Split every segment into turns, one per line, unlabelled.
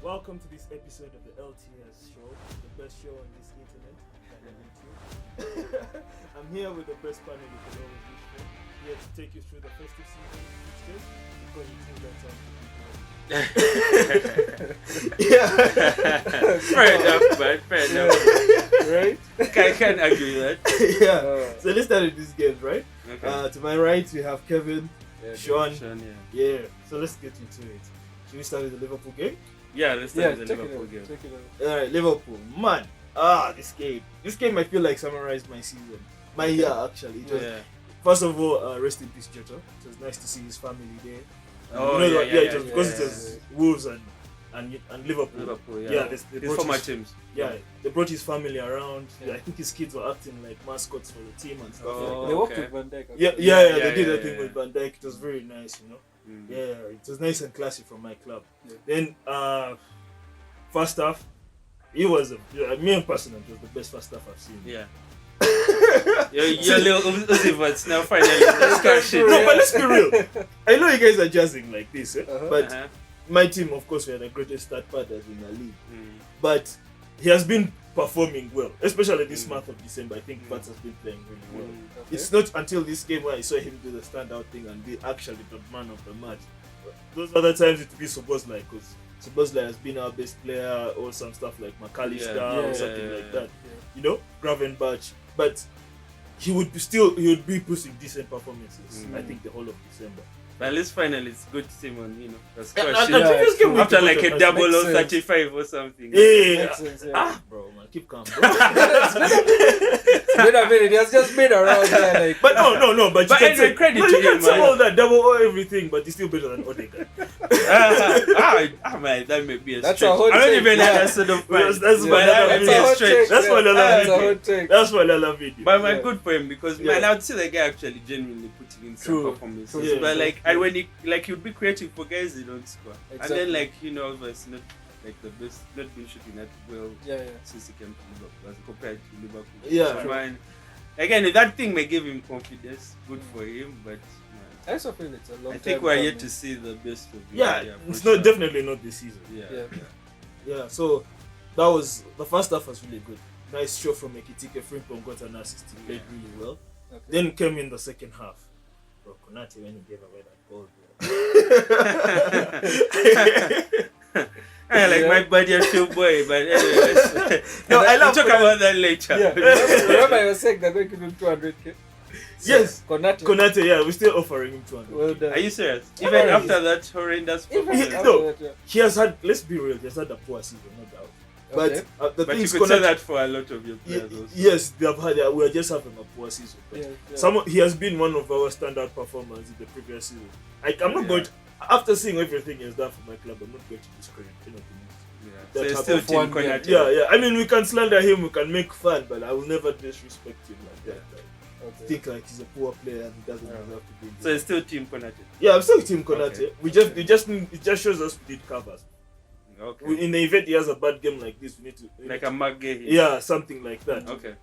Welcome to this episode of the LTS show, the best show on this internet and on YouTube. I'm here with the best panel you could always wish for, here to take you through the festive season FIXTURES, because you think that's
Yeah. Fair enough, man. Fair enough.
Right?
Can't argue with that.
Yeah. So let's start with these games, right?
Okay.
To my right, we have Kevin, Sean.
Yeah.
So let's get into it. Should we start with the Liverpool game?
Yeah, let's start with the Liverpool game.
Alright, Liverpool. Man. This game I feel like summarized my season. My year, actually. It was, First of all, rest in peace, Jota. It was nice to see his family there. It was because it was Wolves and Liverpool.
His former teams.
Yeah, they brought his family around. Yeah. I think his kids were acting like mascots for the team and stuff.
They worked with Van Dijk.
They did that thing with Van Dijk. It was very nice, you know.
Mm.
Yeah, it was nice and classy from my club.
Yeah.
Then first half, it was me personally, it was the best first half I've seen.
Yeah. You're little Uzi, but now finally let's shit.
No, but let's be real. I know you guys are jazzing like this, but my team, of course, we are the greatest start partners in the league. But he has been performing well, especially this month of December. I think Fats has been playing really well.
Okay.
It's not until this game where I saw him do the standout thing and be actually the man of the match. Those other times it would be Szoboszlai, because Szoboszlai has been our best player, or some stuff like McAllister or something like that.
Yeah.
You know, Gravenberch. But he would be pushing decent performances. I think the whole of December.
But at least finally it's good to see him on,
After
after like a double or 35 or something.
Bro, man, keep calm, bro.
Wait a minute, he has just been around there, like.
But no, but you
But
can say
credit
no,
to
you can
him,
say
man.
all that double or everything, but he's still better than Odegaard.
Man, that may be a
That's
stretch.
a hot
I don't
take,
even
yeah.
have that sort of
That's
fan.
that's
But
what
that
I
may be a stretch.
That's what
That's a hot take.
That's what I love video.
But man,
Yeah.
good for him because man, I would say the guy actually genuinely putting in some
True.
performances.
True. Yeah.
But like, and when he he'd be creative for guys they don't score,
Exactly.
and then like it's not like the best, not been shooting that well since he came to Liverpool as compared to Liverpool.
Yeah.
So, man, again, that thing may give him confidence. Good for him, but
I also feel it's a long
I think
time
we're
coming.
yet to see the best of him.
It's
for
not definitely not this season.
Yeah.
So that was the first half was really good. Nice show from Ekitike. Frimpong got an assist. He played really well.
Okay.
Then came in the second half. Bro, Konate when he gave away that goal.
I like my buddy a show boy, but anyway.
No, I love
we'll talk about that later.
Yeah. Remember I was saying that they give him 200k?
Yes.
Konate.
Yeah, we're still offering him 200.
Well done.
Are you serious?
Yeah.
Even after that horrendous
Even
performance?
after
No.
that, yeah.
He has had, let's be real, he has had a poor season, no doubt.
Okay.
But the
But
thing
you
is,
could say that for a lot of your players also.
yes, they have had. We are just having a poor season. But he has been one of our standout performers in the previous season. I'm not going to, after seeing everything he has done for my club, I'm not going to discredit anything.
So
That
it's
type
still
of
Team
one,
Konate.
Yeah. I mean, we can slander him, we can make fun, but I will never disrespect him like that. Like, think like he's a poor player and he doesn't deserve to be.
So it's still Team Konate.
Yeah, I'm still Team Konate.
Okay.
It just shows us we did covers.
Okay.
In the event he has a bad game like this, we need to
Like a Magge.
yeah, something like that.
Okay.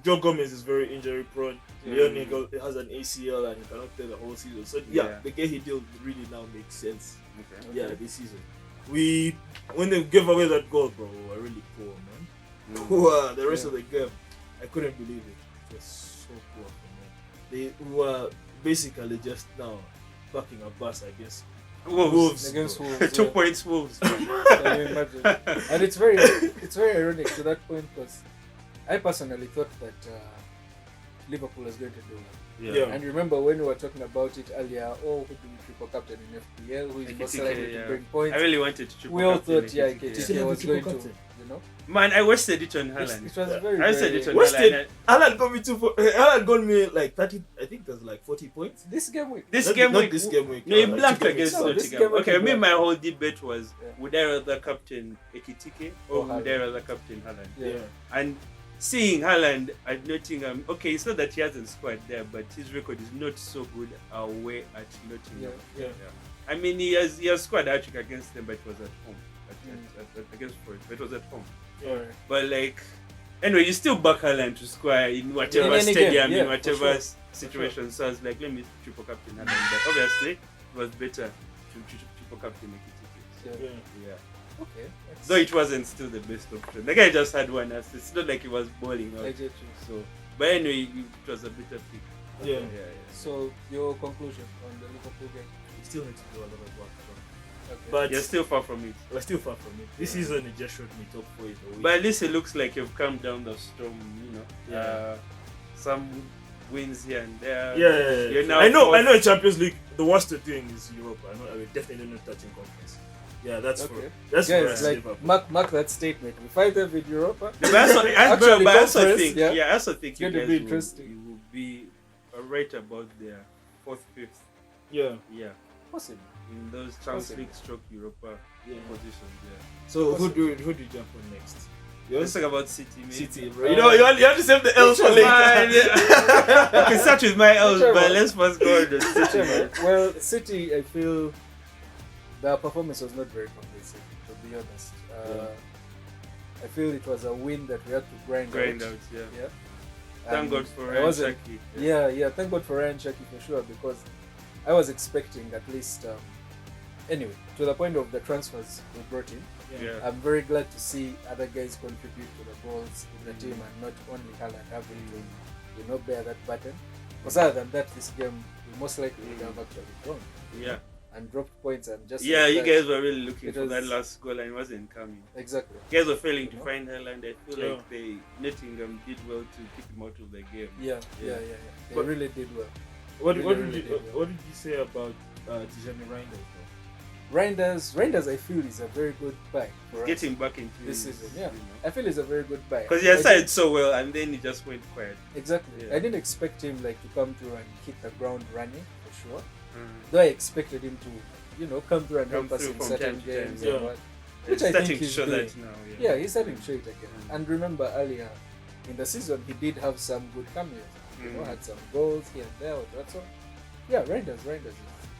Joe Gomez is very injury prone.
Yeah.
Leone has an ACL and he cannot play the whole season. So
Yeah.
the game he did really now makes sense.
Okay.
Yeah, this season. When they gave away that goal, bro, we were really poor, man. Poor. The rest of the game, I couldn't believe it. It was so poor for me. They were basically just now backing a bus, I guess.
Wolves.
Against Wolves.
2 points Wolves.
Can you imagine? And it's very ironic to that point because I personally thought that Liverpool was going to do well.
Yeah.
And remember when we were talking about it earlier, who do we triple captain in FPL, who is most likely to bring points?
I really wanted to triple
We all
captain
thought,
Ekitike.
Ekitike was going to, you know?
Man, I wasted it on
It
Haaland.
was very,
I said it on
Wasted.
Haaland.
Alan got me Alan got me like 30. I think there's like 40 points.
This game week.
This
Not
game week.
this game week.
No, he
like
blanked
2 game weeks.
against
No, this
Nottingham.
game week
Okay,
he
me,
blanked.
my whole debate was
Yeah.
would I rather captain Ekitike or
Or
would I rather captain Haaland?
Yeah.
And seeing Haaland at Nottingham, okay, it's not that he hasn't scored there, but his record is not so good away at Nottingham.
Yeah.
I mean, he has scored a hat-trick against them, but it was at home. Against Forest, but it was at home.
Alright.
But like, anyway, you still back Haaland to score in whatever
In any
stadium,
game,
in
yeah,
whatever
for sure.
situation. So I was like, let me triple captain Haaland. But obviously, it was better to triple captain Ekitike.
Yeah.
Yeah.
Okay.
Though it wasn't still the best option. The guy just had one assist. It's not like he was balling out.
I get you.
So, but anyway, it was a better pick.
Yeah.
So your conclusion on the Liverpool game?
We still need to do a lot of work.
Okay.
But
You're still far from it.
we're still far from it. This season it just showed me top 4 in the week.
But at least it looks like you've come down the storm, you know.
Yeah.
Some wins here and there.
yeah.
You're now
I know
fourth.
Champions League, the worst they're doing is Europe. I will definitely not touching conference. Yeah, that's
Okay.
for
Guys,
us,
like
Liverpool.
mark that statement. We fight them in Europa.
But I also
conference,
think,
yeah.
I also think
It's
you
going to
guys
be
will,
interesting.
you will be right about their 4th, 5th.
Yeah.
Yeah.
Possible.
In those Champions
Possible.
League stroke Europa positions, yeah.
So who do you jump on next?
Let's talk about City, maybe.
City, bro. You have to save the L's for
Mine,
later.
yeah. I can start with my L's,
Whichever.
but let's first go on the City.
Whichever. Well, City, I feel their performance was not very convincing, to be honest. I feel it was a win that we had to grind out.
Yeah.
Yeah.
Thank
And
God for
I
Ryan
wasn't-
Shaki.
Yeah. Thank God for Ryan Shaki for sure, because I was expecting at least. Anyway, to the point of the transfers we brought in,
Yeah.
I'm very glad to see other guys contribute to the goals in the team and not only Haaland having to, bear that burden. Because other than that, this game we most likely would have actually won
Yeah.
and dropped points and just.
Yeah,
like
you
that.
guys were really looking
It
for that
was-
last goal and it wasn't coming.
Exactly.
You guys were failing to
You know?
find Haaland. I feel
Yeah.
like Nottingham did well to keep him out of the game.
Yeah. They
But-
really did well.
What
Really
did
did
you
well.
say about Tijani Reinders?
Reinders, I feel is a very good buy for us
Getting back into
this
his,
season. Yeah,
you know.
I feel he's a very good buy.
Because he
I
had started
didn't-
so well and then he just went quiet.
Exactly.
Yeah.
I didn't expect him to come through and hit the ground running for sure.
Mm.
Though I expected him to, come through and
Come
help us
through
in
from
certain
time to time,
games.
yeah.
And what.
He's
Which I
starting
think
to
he's
show
doing.
that now.
Yeah, he's starting to show it again.
Mm.
And remember earlier in the season, he did have some good cameos. Had some goals here and there. That's all. Yeah, Reinders is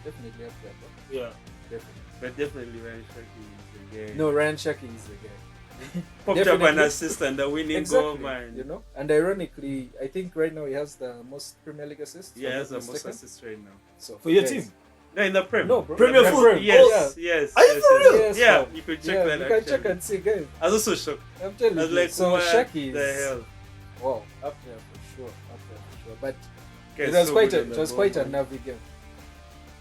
definitely up there. Bro.
Yeah.
Definitely.
But definitely Ryan Shaki is the guy.
No, Ryan Shaki is the guy.
Popped up
definitely.
an assist and the winning goal, man.
And ironically, I think right now he has the most Premier League assists.
Yeah,
if I'm
he has the
not
most
mistaken.
assists right now.
So
For your
guys-
team?
No, in the Prem.
No, bro.
Premier
The
Foot?
Prem.
Yes,
Oh,
yes.
Are you
yes,
for
yes.
real?
Yes,
Yeah,
fam.
you could
yeah.
check that
You can
actually.
check and see, guys.
I was also shocked.
I'm telling
I was
you.
like,
So
what
Shaki
the
is
hell?
wow, up there for sure. But
Guy's
it was
so
quite
good
a
on
it
the
was
ball,
quite a
man.
nervy game.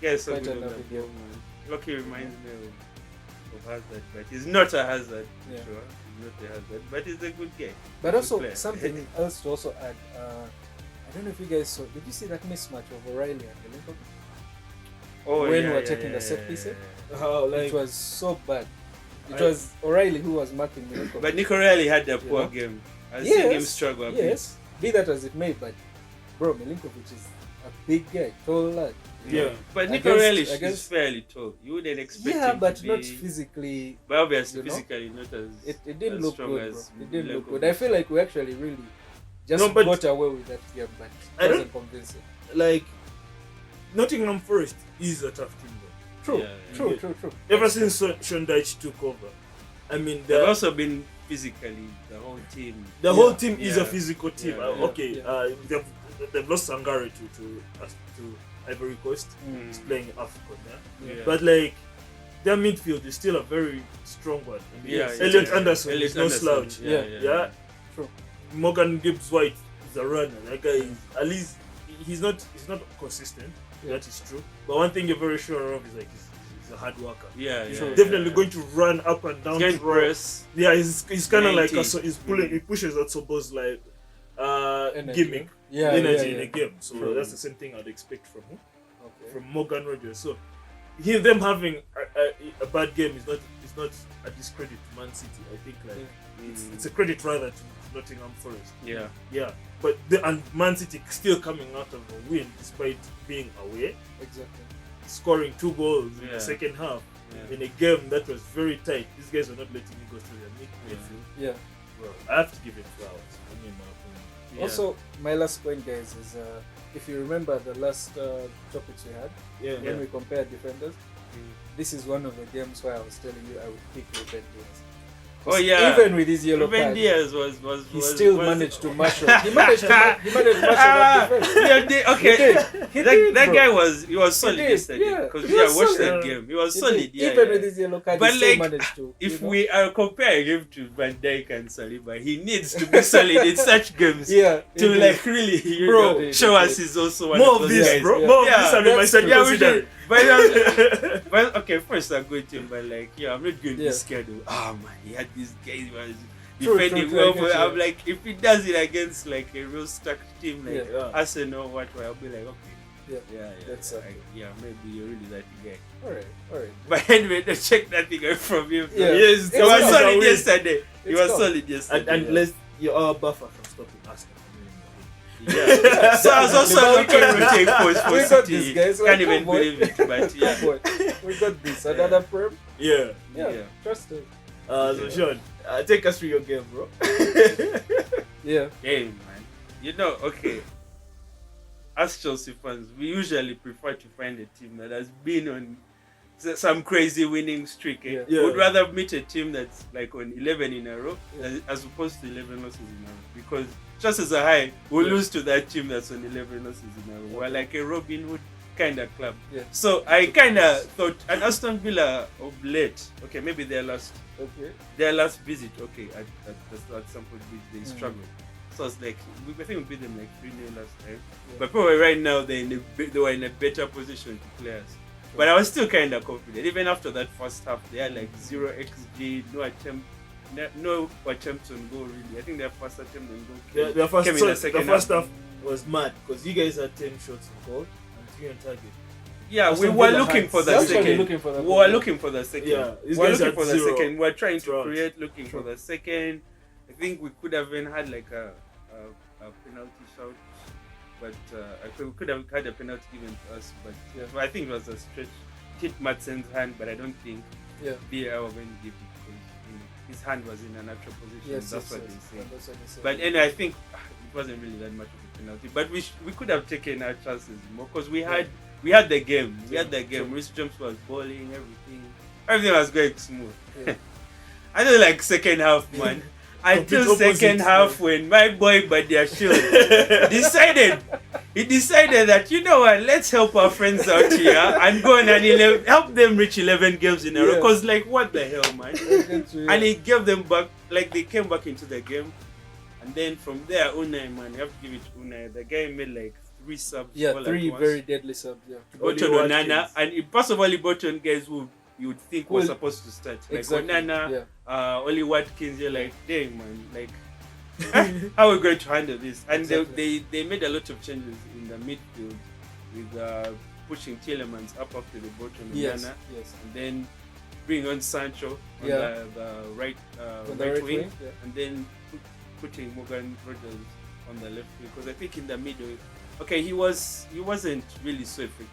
Guy's so
quite
good
a
on the
nervy
ball,
game.
man. Lucky reminds me of Hazard, but he's not a Hazard, for
Yeah.
sure. He's not a Hazard, but he's a good guy.
But
Good
also
player.
something else to also add. I don't know if you guys saw. Did you see that mismatch of O'Reilly and Lincoln? when we were taking the set pieces.
How
It was so bad. It was O'Reilly who was marking Milinkovic.
But Nico really had a poor
know?
game. I've seen him struggle a bit.
Yes, be that as it may, but bro, Milinkovic is a big guy, tall lad.
Yeah.
But Nico
Against-
really is
against-
fairly tall. You wouldn't expect
Yeah,
him
but
to be...
not physically.
But obviously,
you know?
physically not as
It didn't
as
look
strong
good, bro.
as
It didn't look
Milenkovic.
good. I feel like we actually really just
No, but-
got away with that game, but
I
it
don't-
wasn't convincing.
like Nottingham Forest is a tough team, bro.
True,
Yeah,
true,
yeah.
true.
Ever since Sean Dyche took over, I mean,
They've
the
also been physically, the whole team.
whole team is a
Yeah.
physical team.
Yeah,
Okay,
yeah.
they've lost Sangare to Ivory Coast.
Mm.
He's playing African, yeah.
Yeah.
But like their midfield is still a very strong one. And
Yeah,
Elliot
yeah.
Anderson
Elliot
is no
Anderson,
slouch. Yeah.
True.
Morgan Gibbs White is a runner. That guy is at least he's not consistent.
Yeah.
That is true. But one thing you're very sure of is like he's a hard worker.
Yeah,
He's
yeah,
definitely
yeah.
going to run up and down.
He's going
to
to press.
Yeah, he's kind of like
90.
so he's pulling. He pushes at Sobo's like
Energy.
gimmick
Yeah,
energy
yeah,
in
yeah.
a game. So
True.
that's the same thing I'd expect from him,
Okay.
from Morgan Rogers. So them having a bad game is not a discredit to Man City. I think like it's a credit rather to Nottingham Forest.
Yeah.
Yeah, but and Man City still coming out of a win despite being away,
Exactly.
scoring 2 goals in
Yeah.
the second half
Yeah.
in a game that was very tight. These guys are not letting me go through their midfield.
Yeah.
Well, I have to give it flowers. I mean, my opinion.
Yeah.
Also, my last point, guys, is if you remember the last topics we had
Yeah.
when we compared defenders,
Mm.
this is one of the games where I was telling you I would pick Ruben Diaz.
Oh yeah.
Even with his yellow
Ruben
card,
Diaz
he still managed to mash up. He managed to mash up that defense.
Yeah, okay. That guy was solid yesterday.
Yeah.
Because
He was
I watched
solid.
that game. He was solid. Yeah,
Even
yeah.
with his yellow card,
But
he still
like,
managed to.
if
you know?
we are comparing him to Van Dijk and Saliba, he needs to be solid in such games
Yeah.
to
indeed.
like really
Bro,
show us he's also one
More
of
of
those
this,
guys.
bro.
Yeah.
More of
Yeah,
this, and my
that's
son.
true.
Yeah, we
consider.
should. But okay, first I'm going to him, but like, I'm not going to be
Yeah.
scared of. Oh man, he had this guy who was
True,
defending
true,
well.
true,
But
true.
I'm like, if he does it against like a real stacked team like
Yeah.
Arsenal, I'll be like, okay.
Yeah.
Yeah,
That's
like,
okay.
yeah, maybe you're really that guy.
Alright.
But anyway, to check that thing out from him.
Yeah.
Yes,
He was
It's
solid
calm.
yesterday. He
It's
was
calm.
solid yesterday.
And let's your buffer from stopping Arsenal.
yeah. So I was also looking to take post for
We got
City.
this, guys.
Can't even
Come on.
believe it, but yeah.
Boy, we got this. Another prem.
Yeah.
Yeah. Trust it.
So Sean, take us through your game, bro.
Yeah.
Hey man, okay. As Chelsea fans, we usually prefer to find a team that has been on some crazy winning streak.
Yeah.
Yeah.
We'd rather meet a team that's like on 11 in a row
Yeah.
as opposed to 11 losses in a row. Because chances are high we'll
Yeah.
lose to that team that's on 11 losses in a row. We're like a Robin Hood kind of club.
Yeah.
So I kind of thought, and Aston Villa of late, okay, maybe their last visit, okay, at some point they struggled. So it's like, I think we beat them like 3-0 last time.
Yeah.
But probably right now they were in a better position to play us. But I was still kind of confident. Even after that first half, they had like 0 XG, no attempts on goal really. I think their first attempt on goal
The first,
came in the second
first half was mad because you guys had 10 shots on goal and 3 on target.
Yeah, we
Aston
were
Villa
looking
had
for the
They're actually
second.
looking for that
We
goal.
were looking for the second.
Yeah, these
we were
guys
looking
had
for the
0.
second. We were trying to
Throughout.
create, looking for the second. I think we could have even had like a penalty shout, but we could have had a penalty given to us. But
Yeah.
I think it was a stretch. Hit Madsen's hand, but I don't think
Yeah.
VAR were going to give it because his hand was in a natural position.
Yes,
That's what
yes.
they say.
That's what they say.
But anyway, I think it wasn't really that much of a penalty. But we could have taken our chances more because we had the game. We had the game. Rhys James was bowling, everything was going smooth.
Yeah.
I don't like second half, man. Until
Complete
second
opposite,
half when my boy Badia Shield decided that, you know what, let's help our friends out here and go on and help them reach 11 games in a row.
Yeah.
Because like, what the hell, man?
Yeah.
And he gave them back, like they came back into the game. And then from there, Unai, man, you have to give it to Unai. The guy made like 3 subs.
Yeah,
all at
3
once.
very deadly subs. Yeah.
Brought on
Only
Onana,
Watkins.
and he possibly brought on guys who you would think were
Well,
supposed to start. Like
Exactly.
Onana,
Yeah.
Oli Watkins, you're like, dang, man, like, how are we going to handle this? And
Exactly.
they made a lot of changes in the midfield with pushing Tielemans up after the bottom
Yes.
Onana,
Yes.
and then bring on Sancho on
Yeah.
the right,
On the
right
right
wing,
wing, yeah.
and then putting Morgan Rogers on the left wing, because I think in the middle, okay, he wasn't really so effective,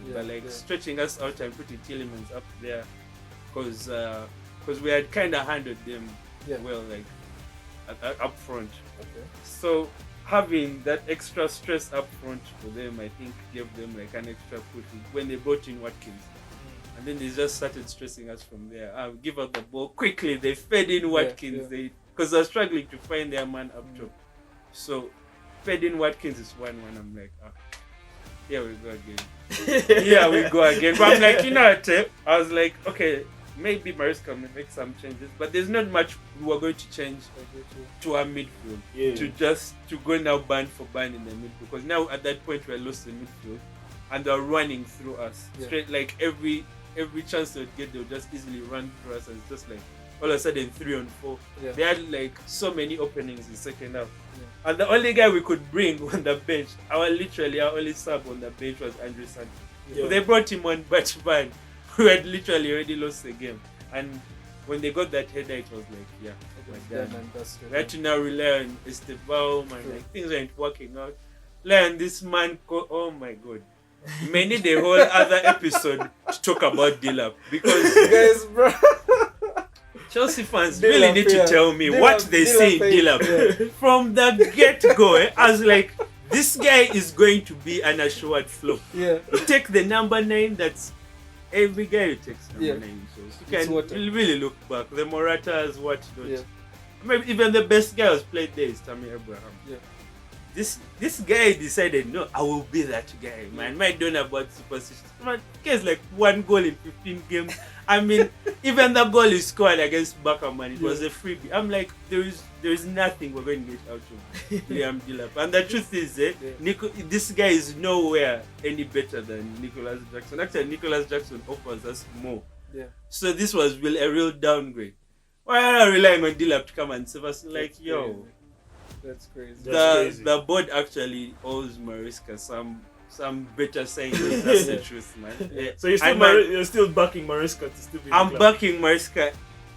Yeah,
but like
yeah.
stretching us out and putting Tielemans up there, because we had kind of handled them
Yeah.
well, like up front.
Okay.
So having that extra stress up front for them, I think gave them like an extra push when they brought in Watkins. And then they just started stressing us from there. Give out the ball quickly. They fed in Watkins.
yeah.
Because they're struggling to find their man up top. So fed in Watkins is 1-1. I'm like, here we go again. Here we go again. But I'm like, you know what? I was like, okay, maybe Maresca may make some changes, but there's not much we are going to change to our midfield.
Yeah.
To go now band for band in the midfield. Because now at that point we're lost in midfield and they're running through us.
Yeah.
Straight, like every chance they would get, they'll just easily run through us, and it's just like all of a sudden 3 on 4.
Yeah.
They had like so many openings in second half.
Yeah.
And the only guy we could bring on the bench, our only sub on the bench was Andrew Santos.
Yeah.
So they brought him on batch ban. We had literally already lost the game. And when they got that header, it was like, yeah,
It was
we're
done
done.
and dusted.
We had to now rely on Estevao, man.
True.
Like things weren't working out. Learn this man, oh my god. May need a whole other episode to talk about Dilap, because
Guys, bro.
Chelsea fans
Dilap,
really need to
yeah.
tell me
Dilap,
what they say in
Dilap,
Dilap. From the get-go, I was like, this guy is going to be an assured flop.
Yeah.
You take the number 9, that's every guy who takes number
Yeah.
9. So you
It's
can
water.
really look back. The Moratas, what not.
Yeah.
Maybe even the best guy who's played there is Tammy Abraham.
Yeah.
this guy decided, no, I will be that guy, man. My don't about superstition. Man, guy's like 1 goal in 15 games. I mean, even the goal he scored against Paapa, man, it was a freebie. I'm like, there is nothing we're going to get out of Liam Delap. And the truth is, this guy is nowhere any better than Nicholas Jackson. Actually, Nicholas Jackson offers us more.
Yeah.
So this was really a real downgrade. Why are you relying on Delap to come and save us? Like,
That's
yo.
crazy. That's crazy.
The board actually owes Mariska some better signings. That's the truth, man. Yeah.
So you're still backing Mariska to still be.
I'm backing Mariska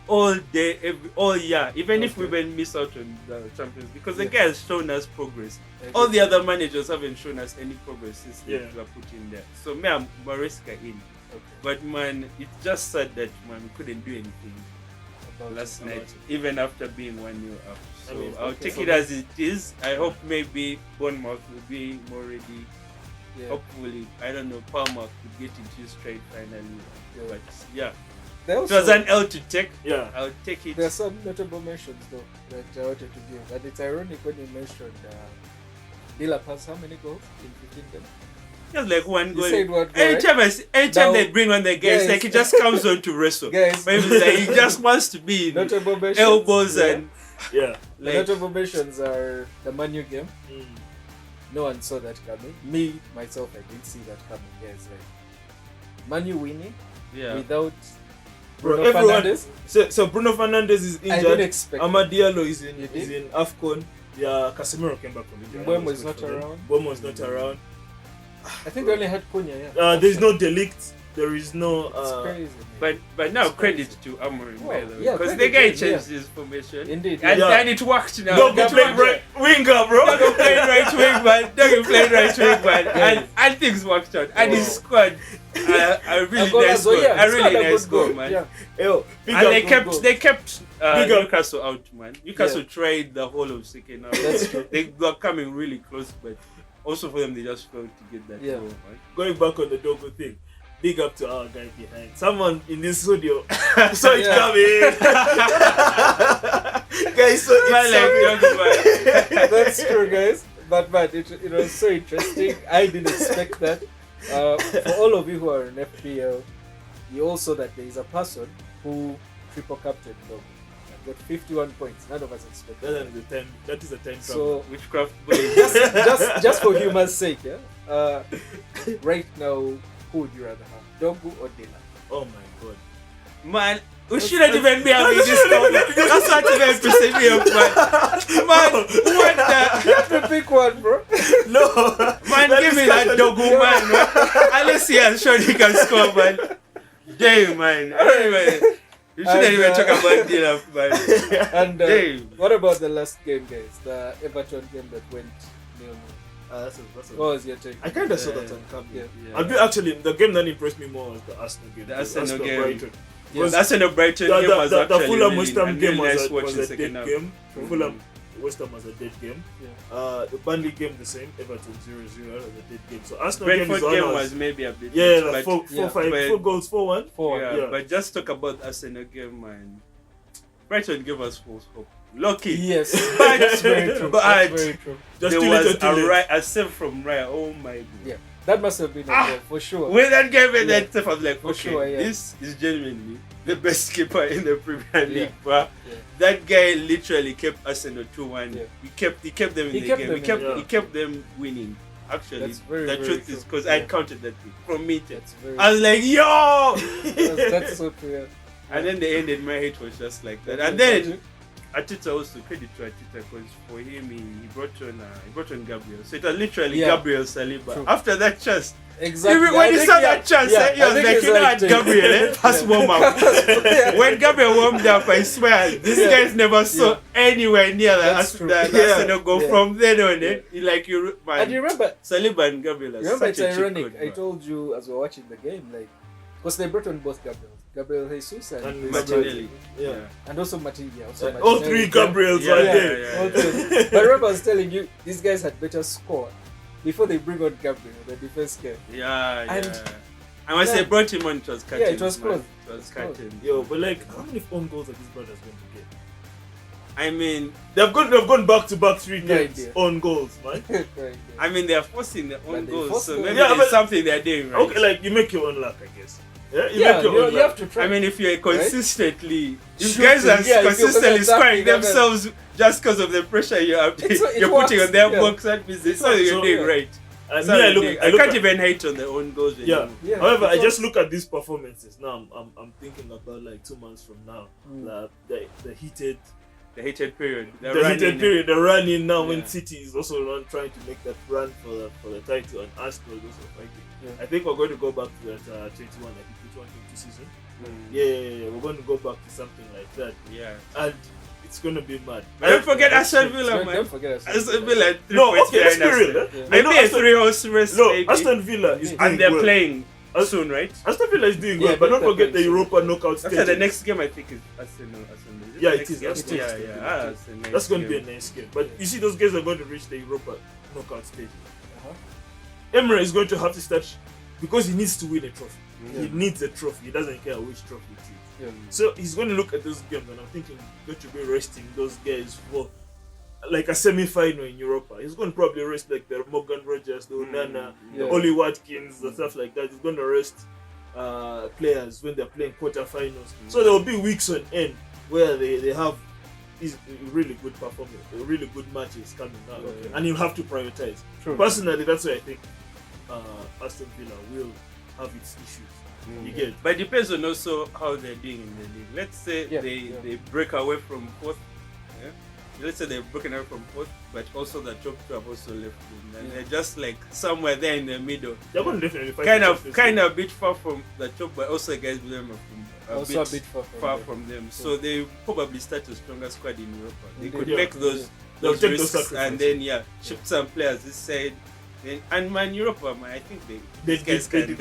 all day, all year. Even if we even miss out on the Champions, because the guy has shown us progress. All the other managers haven't shown us any progress since they were put in there. So me, I'm Mariska in.
Okay.
But man, it's just sad that man we couldn't do anything last night, even after being 1-0 up. So I'll take it as it is. I hope maybe Bournemouth will be more ready.
Yeah.
Hopefully, I don't know, Paapa could get into his straight finally.
Yeah.
But yeah,
There
it was
also,
an L to take.
Yeah.
I'll take it.
there are some notable mentions though that I wanted to give, and it's ironic when you mentioned Delap has how many goals in 15 games?
Just like 1 goal.
You said 1 goal,
Anytime
Now-
they bring on the guys,
Guys.
like he just comes on to wrestle.
Guys,
Maybe like he just wants to be in
notable mentions.
elbows
yeah.
and
Yeah.
The
like.
notable mentions are the Man U game.
Mm.
No one saw that coming. Me, myself, I didn't see that coming. Guys, like Man U winning
Yeah.
without
Bro,
Bruno
everyone.
Fernandes.
So Bruno Fernandes is
I didn't
injured.
expect.
Amad Diallo is
You did?
in AFCON. Yeah, Casemiro came back from injury.
Mbeumo
That
is
good
not
for them.
around.
Mbeumo is not around.
I think they only had Cunha. Yeah.
There's no Delict. There is no.
It's crazy. Man.
But now
It's
credit
crazy.
to Amorim,
Wow.
by the way,
Yeah,
because the
credit
guy
to him,
changed his formation,
Indeed.
and,
Yeah.
and it worked now.
Dogo
It
played
worked.
right winger, bro.
Dogo played right wing man. Dogo played right wing man,
Yeah.
and things worked out. And he
Wow.
scored a really
goal
nice
as well,
goal,
yeah.
a
It's
really
not a
nice
good
goal,
goal,
man.
Yeah.
Yo, big
And
up.
they kept
Big up.
Newcastle out, man. Newcastle tried the whole of second half.
That's true.
They were coming really close, but also for them, they just failed to get that
Yeah.
goal, man.
Going back on the Dogo thing. Big up to our guy behind. Someone in this studio saw it
Yeah.
coming. Guys, saw it
Man, like,
coming.
young man.
That's true, guys. But it was so interesting. I didn't expect that. For all of you who are in FPL, you all saw that there is a person who triple captained Dogo and got 51 points. None of us expected.
That is a 10
So
Witchcraft bullying.
just for humor's sake, yeah. Right now, who would you rather have, Dogo or Dela?
Oh my god.
Man, we shouldn't even be having this conversation. That's not even pissing me off, man. Man, what the?
You have to pick one, bro.
No.
Man, give me that Dogo, man. Unless he has shown he can score, man. Damn, man. Anyway, you shouldn't
And,
even talk about Dylan, man.
And
Damn.
what about the last game, guys? The Everton game that went 0-0.
That's
What was your take?
I kind of saw
Yeah.
that one coming.
Yeah.
Yeah.
I'll be actually the game that impressed me more was the Arsenal game.
The Arsenal game.
Brighton.
Yes.
That's in the Brighton
The,
game was
the
actually
Fulham
really,
West Ham
really
game
nice
was
watch
a
in second
dead
half.
game.
Mhm.
Fulham West Ham was a dead game.
Yeah.
The Burnley game the same. Everton 0-0 was a dead game. So Arsenal
Brentford
game
game
is
was maybe a bit
yeah,
much,
like
but
4
but-
goals 4-1.
yeah,
yeah.
but just talk about Arsenal game, man. Brighton gave us false hope. Lucky.
Yes,
But-
that's very true.
but-
That's very true.
Just
there
too
was
late, too late.
a save from Raya. Oh my god.
Yeah. That must have been a goal, for sure.
When that game and
Yeah.
that stuff, I was like,
For
okay,
sure, yeah.
this is genuinely the best keeper in the Premier League,
Yeah.
bruh.
Yeah.
That guy literally kept Arsenal 2-1.
Yeah.
He kept them in
He
the
kept
game.
them
He kept
in-
he kept them winning. Actually,
That's very,
the
very
truth
true.
is because
Yeah.
I counted that thing from me.
That's very
I was like, yo!
that's so true.
And then the end in my head was just like that.
Yeah.
And then Atita also credit to Atita because for him he brought on Gabriel. So it was literally
Yeah.
Gabriel Saliba.
True.
After that chance,
Exactly.
when he saw that chance, he
I
was
think
like,
he's
you know what, Gabriel, pass
Yeah.
warm up.
Yeah.
When Gabriel warmed up, I swear, these
Yeah.
guys never saw
Yeah.
anywhere near
That's
the
true.
Arsenal go
Yeah.
from then on.
Yeah.
Like you, man,
And you remember,
Saliba and Gabriel are
remember
such
it's
a cheat
ironic.
code,
I
man.
told you as we were watching the game, like, because they brought on both Gabriel Jesus
And
and
Martinelli.
Yeah.
and also Martinelli.
All three Gabriels
Yeah,
right
yeah,
there.
yeah.
All three. But remember, I was telling you, these guys had better score before they bring on Gabriel, the defense guy.
Yeah,
And-
yeah. And once
yeah.
they brought him on, it was cutting.
Yeah, it was close.
It was
It was
cutting.
Yo, but like, how many own goals are these brothers going to get?
I mean,
they've gone back to back 3 games
idea.
on goals, man.
I mean, they're forcing their own
But they
goals,
force
so
them.
maybe
Yeah,
there's
but-
something they're doing right.
Okay, like you make your own luck, I guess. Yeah, you
Yeah,
make your own
you
luck.
have to try.
I mean, if you're consistently, if
Shooting,
guys are
yeah, if you're
consistently
attacking
scoring
them,
themselves just because of the pressure you're
it
you're putting
works,
on their
yeah.
box, that means it's
So-
something
so-
you're doing
yeah.
right.
And
So
me,
I
look
can't
at,
even hate on their own goals
yeah.
anymore.
Yeah,
However, I
because-
just look at these performances now. I'm thinking about like 2 months from now, the heated
period.
the heated period, the run-in now when
Yeah.
City is also trying to make that run for the title, and Arsenal is also fighting.
Yeah.
I think we're going to go back to that 21-22 season. Yeah, we're going to go back to something like that,
Yeah.
and it's going to be mad.
But don't forget Aston Villa, man.
Don't forget
Aston Villa 3
No,
points
okay, let's
behind
be real.
Arsenal.
Yeah.
I know
Maybe a
Aston-
3-horse race,
No,
maybe.
Aston Villa is doing
And they're
well.
playing
As-
soon, right?
Aston Villa is doing
Yeah,
well, but don't
they're
forget the
playing soon.
Europa knockout stage.
After the next game, I think it's Arsenal.
Yeah,
the
it
next
is.
game?
Arsenal.
Yeah,
It is.
yeah. That's the next
That's going to be a
game.
nice game. But you see, those guys are going to reach the Europa knockout stage.
Uh-huh.
Emre is going to have to start because he needs to win a trophy.
Yeah.
He needs a trophy. He doesn't care which trophy it is.
Yeah.
So he's going to look at those games, and I'm thinking he's going to be resting those guys for like a semi-final in Europa. He's going to probably rest like the Morgan Rogers, the Onana,
Yeah.
the Ollie Watkins, and stuff like that. He's going to rest players when they're playing quarterfinals. So there will be weeks on end where they have these really good performance, really good matches coming out,
Okay.
and you have to prioritize.
True.
Personally, that's why I think Aston Villa will have its issues. You get
But it depends on also how they're doing in the league. Let's say
Yeah,
they break away from fourth. Yeah? Let's say they've broken away from fourth, but also the top two have also left them. And
Yeah.
they're just like somewhere there in the middle.
they're going to definitely fight.
Kind of a bit far from the top, but also guys with them are from
Also a bit far
from them. So they probably start a stronger squad in Europa. They
Indeed.
could
Yeah.
make those
They'll
those
take those
risks
sacrifices.
and then ship some players this side. Then, and man, Europa, man, I think
They
these guys
can take it.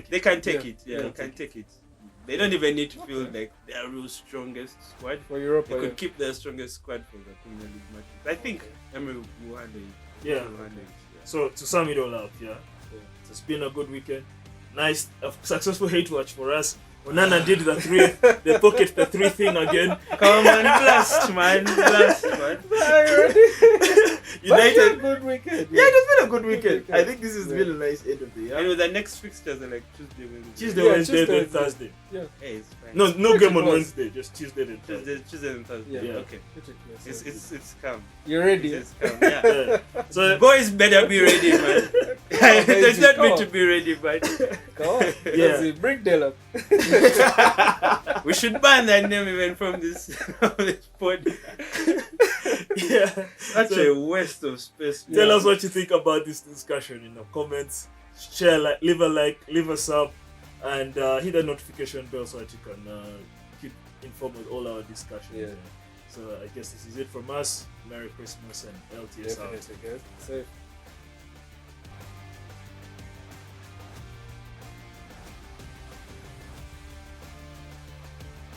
they can take
Yeah.
it. Yeah,
Yeah.
they can take it. They don't even need to feel like they're real strongest squad.
For Europa.
They
Yeah.
could keep their strongest squad for the Premier League matches. I think Emery will handle it.
Yeah.
Will handle it, yeah.
So to sum it all up, it's been a good weekend. Nice, a successful hate watch for us. Onana did the pocket the 3 thing again.
Come on, blast, man, blast, man.
United.
Good weekend.
Yeah, it's been a good weekend.
weekend.
I think this has
Yeah.
been a nice end of the year.
Anyway, the next fixtures are like Tuesday, Wednesday.
Tuesday,
Yeah,
Wednesday,
Tuesday,
then Thursday.
Yeah.
Hey, it's fine.
No
Pretty
game on
close.
Wednesday, just Tuesday and Thursday.
Tuesday and Thursday.
Yeah.
Okay.
Pretty close.
It's calm.
You ready?
It's calm. Yeah.
Yeah. So
Boys better be ready, man. There's not me to be ready, but
Come on.
Yeah.
Let's see. Bring Dale up.
we should ban that name even from this pod.
yeah.
Such
So-
a waste of space.
Tell
Yeah.
us what you think about this discussion in the comments. Share, leave a sub, and hit the notification bell so that you can keep informed with all our discussions.
Yeah.
So I guess this is it from us. Merry Christmas and LTS out.
Definitely, guys. Safe.